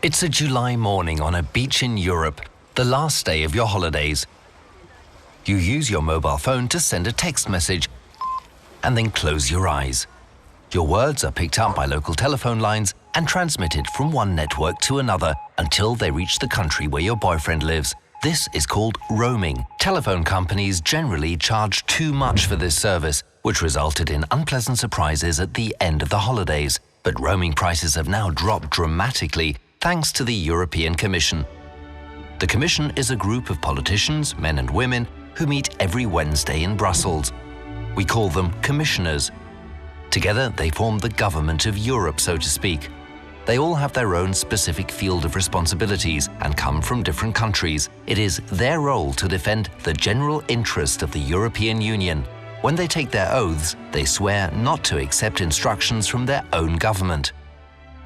It's a July morning on a beach in Europe, the last day of your holidays. You use your mobile phone to send a text message and then close your eyes. Your words are picked up by local telephone lines and transmitted from one network to another until they reach the country where your boyfriend lives. This is called roaming. Telephone companies generally charge too much for this service, which resulted in unpleasant surprises at the end of the holidays. But roaming prices have now dropped dramatically thanks to the European Commission. The Commission is a group of politicians, men and women, who meet every Wednesday in Brussels. We call them commissioners. Together, they form the government of Europe, so to speak. They all have their own specific field of responsibilities and come from different countries. It is their role to defend the general interest of the European Union. When they take their oaths, they swear not to accept instructions from their own government.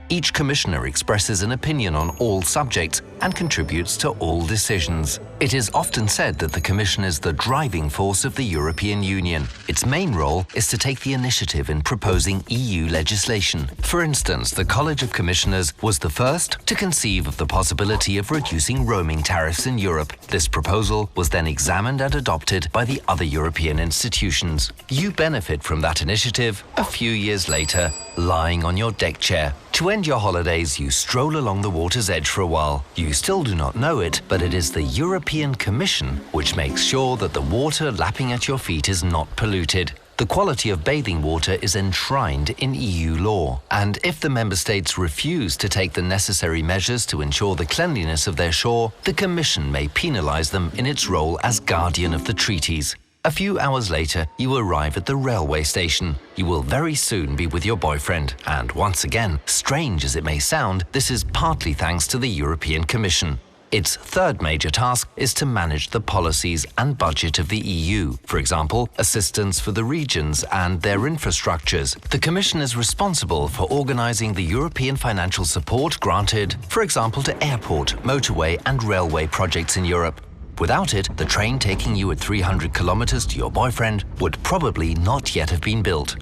Each commissioner expresses an opinion on all subjects and contributes to all decisions. It is often said that the Commission is the driving force of the European Union. Its main role is to take the initiative in proposing EU legislation. For instance, the College of Commissioners was the first to conceive of the possibility of reducing roaming tariffs in Europe. This proposal was then examined and adopted by the other European institutions. You benefit from that initiative a few years later, lying on your deck chair. To end your holidays, you stroll along the water's edge for a while. You still do not know it, but it is the European Commission which makes sure that the water lapping at your feet is not polluted. The quality of bathing water is enshrined in EU law, and if the member states refuse to take the necessary measures to ensure the cleanliness of their shore, the Commission may penalise them in its role as guardian of the treaties. A few hours later, you arrive at the railway station. You will very soon be with your boyfriend. And once again, strange as it may sound, this is partly thanks to the European Commission. Its third major task is to manage the policies and budget of the EU. For example, assistance for the regions and their infrastructures. The Commission is responsible for organising the European financial support granted, for example, to airport, motorway and railway projects in Europe. Without it, the train taking you at 300 kilometers to your boyfriend would probably not yet have been built.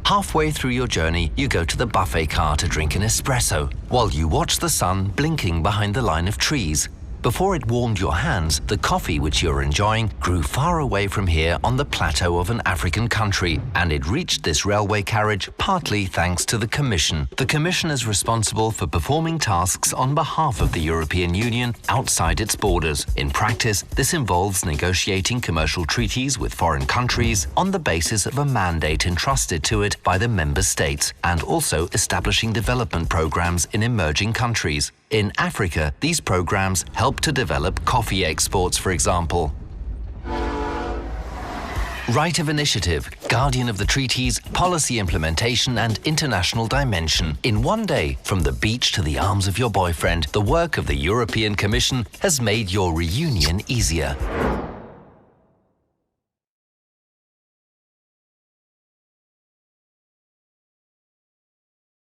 Halfway through your journey, you go to the buffet car to drink an espresso, while you watch the sun blinking behind the line of trees. Before it warmed your hands, the coffee which you're enjoying grew far away from here on the plateau of an African country, and it reached this railway carriage partly thanks to the Commission. The Commission is responsible for performing tasks on behalf of the European Union outside its borders. In practice, this involves negotiating commercial treaties with foreign countries on the basis of a mandate entrusted to it by the member states, and also establishing development programs in emerging countries. In Africa, these programs help to develop coffee exports, for example. Right of initiative, guardian of the treaties, policy implementation and international dimension. In one day, from the beach to the arms of your boyfriend, the work of the European Commission has made your reunion easier.